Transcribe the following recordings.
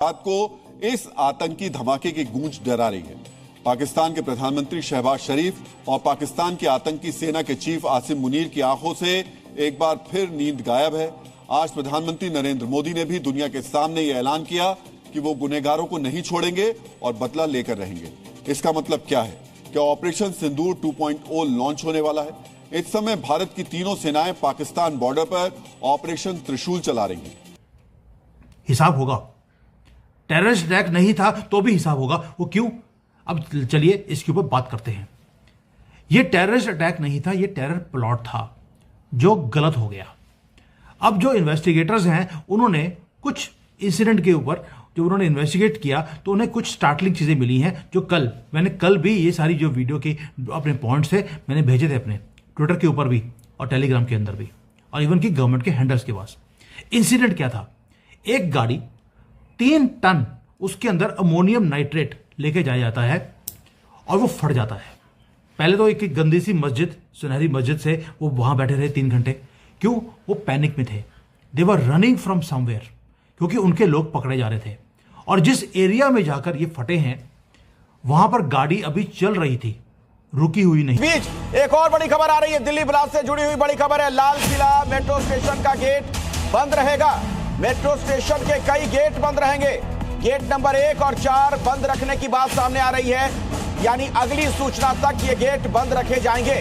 रात को इस आतंकी धमाके की गूंज डरा रही है। पाकिस्तान के प्रधानमंत्री शहबाज शरीफ और पाकिस्तान की आतंकी सेना के चीफ आसिम मुनीर की आंखों से एक बार फिर नींद गायब है। आज प्रधानमंत्री नरेंद्र मोदी ने भी दुनिया के सामने यह ऐलान किया कि वो गुनहगारों को नहीं छोड़ेंगे और बदला लेकर रहेंगे। इसका मतलब क्या है? क्या ऑपरेशन सिंदूर 2.0 लॉन्च होने वाला है? इस समय भारत की तीनों सेनाएं पाकिस्तान बॉर्डर पर ऑपरेशन त्रिशूल चला रही हैं। हिसाब होगा। टेररिस्ट अटैक नहीं था तो भी हिसाब होगा। वो क्यों? अब चलिए इसके ऊपर बात करते हैं। ये टेररिस्ट अटैक नहीं था, ये टेरर प्लॉट था जो गलत हो गया। अब जो इन्वेस्टिगेटर्स हैं उन्होंने कुछ इंसिडेंट के ऊपर जो उन्होंने इन्वेस्टिगेट किया तो उन्हें कुछ स्टार्टलिंग चीजें मिली हैं जो मैंने कल भी ये सारी जो वीडियो के अपने पॉइंट्स थे मैंने भेजे थे अपने ट्विटर के ऊपर भी और टेलीग्राम के अंदर भी और इवन की गवर्नमेंट के हैंडल्स के पास। इंसिडेंट क्या था? एक गाड़ी 3 टन उसके अंदर अमोनियम नाइट्रेट लेके जाया जाता है और वो फट जाता है। पहले तो एक गंदी सी मस्जिद, सुनहरी मस्जिद से वो वहां बैठे रहे 3 घंटे। क्यों? वो पैनिक में थे। दे वर रनिंग फ्रॉम समवेयर, क्योंकि उनके लोग पकड़े जा रहे थे। और जिस एरिया में जाकर ये फटे हैं वहां पर गाड़ी अभी चल रही थी, रुकी हुई नहीं। बीच एक और बड़ी खबर आ रही है, दिल्ली ब्लास्ट से जुड़ी हुई बड़ी खबर है। लाल किला मेट्रो स्टेशन का गेट बंद रहेगा। मेट्रो स्टेशन के कई गेट बंद रहेंगे। गेट नंबर 1 और 4 बंद रखने की बात सामने आ रही है, यानी अगली सूचना तक ये गेट बंद रखे जाएंगे।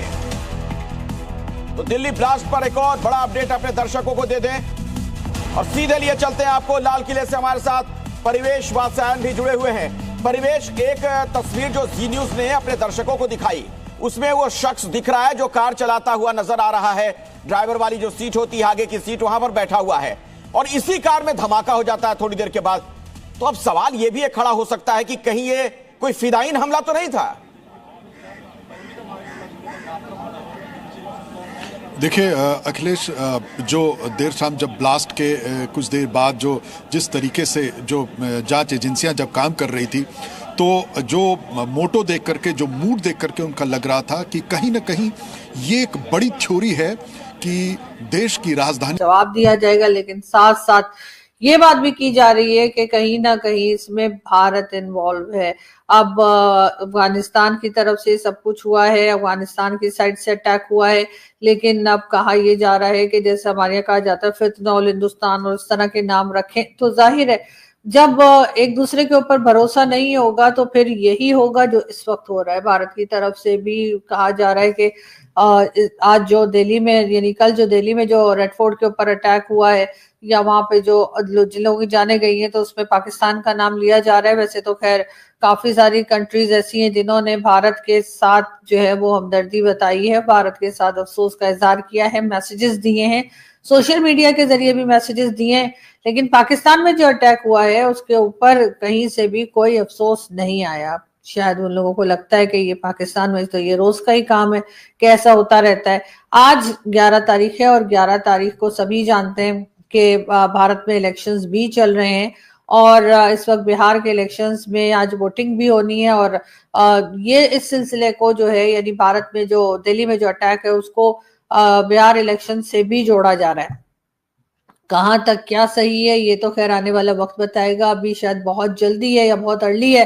तो दिल्ली ब्लास्ट पर एक और बड़ा अपडेट अपने दर्शकों को दे दें और सीधे लिए चलते हैं आपको लाल किले से। हमारे साथ परिवेश वात्स्यायन भी जुड़े हुए हैं। परिवेश, एक तस्वीर जो जी न्यूज ने अपने दर्शकों को दिखाई उसमें वो शख्स दिख रहा है जो कार चलाता हुआ नजर आ रहा है। ड्राइवर वाली जो सीट होती है, आगे की सीट, वहां पर बैठा हुआ है और इसी कार में धमाका हो जाता है थोड़ी देर के बाद। तो अब सवाल यह भी खड़ा हो सकता है कि कहीं ये कोई फिदायीन हमला तो नहीं था? देखिए अखिलेश, जो देर शाम जब ब्लास्ट के कुछ देर बाद जो जिस तरीके से जो जांच एजेंसियां जब काम कर रही थी तो जो मोटो देख करके, जो मूड देख करके उनका लग रहा था कि कहीं ना कहीं ये एक बड़ी थ्योरी है कि देश की राजधानी जवाब दिया जाएगा। लेकिन साथ साथ ये बात भी की जा रही है कि कहीं ना कहीं इसमें भारत इन्वॉल्व है। अब अफगानिस्तान की तरफ से सब कुछ हुआ है, अफगानिस्तान की साइड से अटैक हुआ है, लेकिन अब कहा यह जा रहा है कि जैसे हमारे यहाँ कहा जाता है फितनौल हिंदुस्तान और इस तरह के नाम रखें, तो जाहिर है जब एक दूसरे के ऊपर भरोसा नहीं होगा तो फिर यही होगा जो इस वक्त हो रहा है। भारत की तरफ से भी कहा जा रहा है कि आज जो दिल्ली में, यानी कल जो दिल्ली में जो रेड फोर्ट के ऊपर अटैक हुआ है या वहां पे जो जिन लोगों की जाने गई है तो उसमें पाकिस्तान का नाम लिया जा रहा है। वैसे तो खैर काफी सारी कंट्रीज ऐसी हैं जिन्होंने भारत के साथ जो है वो हमदर्दी बताई है, भारत के साथ अफसोस का इजहार किया है, मैसेजेस दिए हैं, सोशल मीडिया के जरिए भी मैसेजेस दिए हैं। लेकिन पाकिस्तान में जो अटैक हुआ है उसके ऊपर कहीं से भी कोई अफसोस नहीं आया। शायद उन लोगों को लगता है कि ये पाकिस्तान में तो ये रोज का ही काम है कि ऐसा होता रहता है। आज 11 तारीख है और 11 तारीख को सभी जानते हैं कि भारत में इलेक्शंस भी चल रहे हैं और इस वक्त बिहार के इलेक्शंस में आज वोटिंग भी होनी है और ये इस सिलसिले को जो है, यानी भारत में जो दिल्ली में जो अटैक है उसको बिहार इलेक्शन से भी जोड़ा जा रहा है। कहां तक क्या सही है ये तो खैर आने वाला वक्त बताएगा। अभी शायद बहुत जल्दी है या बहुत अर्ली है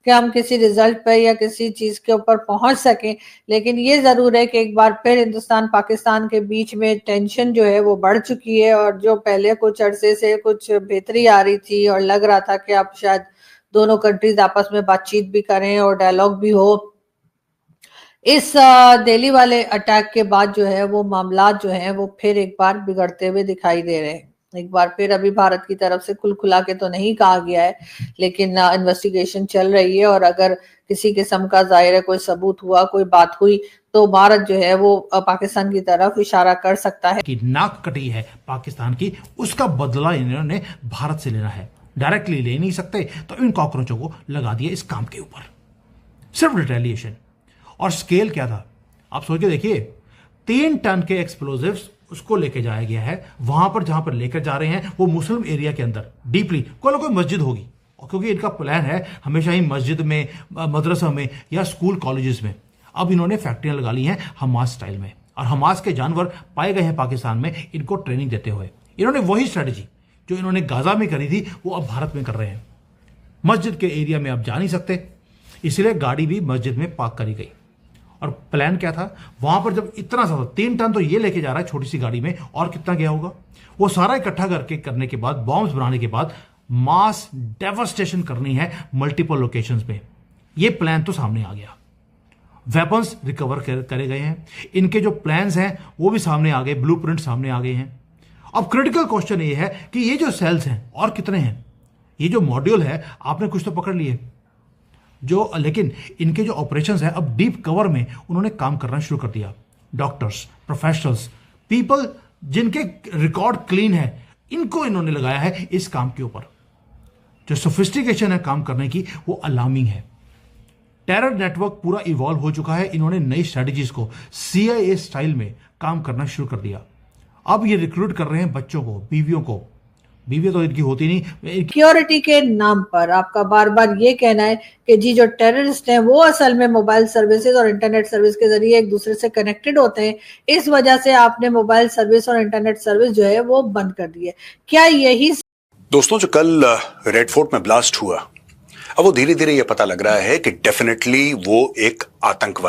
कि हम किसी रिजल्ट पे या किसी चीज के ऊपर पहुंच सकें, लेकिन ये जरूर है कि एक बार फिर हिंदुस्तान पाकिस्तान के बीच में टेंशन जो है वो बढ़ चुकी है और जो पहले कुछ अरसे से कुछ बेहतरी आ रही थी और लग रहा था कि अब शायद दोनों कंट्रीज आपस में बातचीत भी करें और डायलॉग भी हो, इस दिल्ली वाले अटैक के बाद जो है वो मामला जो है वो फिर एक बार बिगड़ते हुए दिखाई दे रहे हैं। एक बार फिर अभी भारत की तरफ से खुला के तो नहीं कहा गया है, लेकिन इन्वेस्टिगेशन चल रही है और अगर किसी किस्म का जाहिर है कोई सबूत हुआ, कोई बात हुई तो भारत जो है वो पाकिस्तान की तरफ इशारा कर सकता है कि नाक कटी है पाकिस्तान की, उसका बदला इन्होंने भारत से लेना है। डायरेक्टली ले नहीं सकते तो इन कॉकरोचों को लगा दिया इस काम के ऊपर, सिर्फ रिटेलिएशन। और स्केल क्या था आप सोच के देखिए, 3 टन के एक्सप्लोजिव्स उसको लेके जाया गया है वहां पर जहां पर लेकर जा रहे हैं वो मुस्लिम एरिया के अंदर डीपली कोई ना कोई मस्जिद होगी, और क्योंकि इनका प्लान है हमेशा ही मस्जिद में, मदरसा में या स्कूल कॉलेजेस में। अब इन्होंने फैक्ट्रियां लगा ली हैं हमास स्टाइल में और हमास के जानवर पाए गए हैं पाकिस्तान में, इनको ट्रेनिंग देते हुए। इन्होंने वही स्ट्रेटेजी जो इन्होंने गाजा में करी थी वो अब भारत में कर रहे हैं। मस्जिद के एरिया में आप जा नहीं सकते, इसलिए गाड़ी भी मस्जिद में पार्क करी गई। और प्लान क्या था, वहां पर जब इतना सा 3 टन तो ये लेके जा रहा है छोटी सी गाड़ी में, और कितना गया होगा, वो सारा इकट्ठा करने के बाद, बॉम्ब्स बनाने के बाद मास डेवस्टेशन करनी है मल्टीपल लोकेशंस पे। ये प्लान तो सामने आ गया, वेपन्स रिकवर करे गए हैं, इनके जो प्लान्स हैं वो भी सामने आ गए, ब्लूप्रिंट सामने आ गए हैं। अब क्रिटिकल क्वेश्चन ये है कि ये जो सेल्स हैं और कितने हैं, ये जो मॉड्यूल है आपने कुछ तो पकड़ लिए जो, लेकिन इनके जो ऑपरेशंस है अब डीप कवर में उन्होंने काम करना शुरू कर दिया। डॉक्टर्स, प्रोफेशनल्स, पीपल जिनके रिकॉर्ड क्लीन है, इनको इन्होंने लगाया है इस काम के ऊपर। जो सोफिस्टिकेशन है काम करने की वो अलार्मिंग है। टेरर नेटवर्क पूरा इवॉल्व हो चुका है, इन्होंने नई स्ट्रेटजीज को CIA स्टाइल में काम करना शुरू कर दिया। अब ये रिक्रूट कर रहे हैं बच्चों को, बीवियों को, बीवियां तो इनकी होती नहीं। सिक्योरिटी के नाम पर आपका बार बार ये कहना है कि जी जो टेररिस्ट हैं वो असल में मोबाइल सर्विसेज और इंटरनेट सर्विस के जरिए एक दूसरे से कनेक्टेड होते हैं, इस वजह से आपने मोबाइल सर्विस और इंटरनेट सर्विस जो है वो बंद कर दी है। क्या यही दोस्तों, जो कल रेड फोर्ट में ब्लास्ट हुआ, अब वो धीरे धीरे ये पता लग रहा है कि डेफिनेटली वो एक आतंकवादी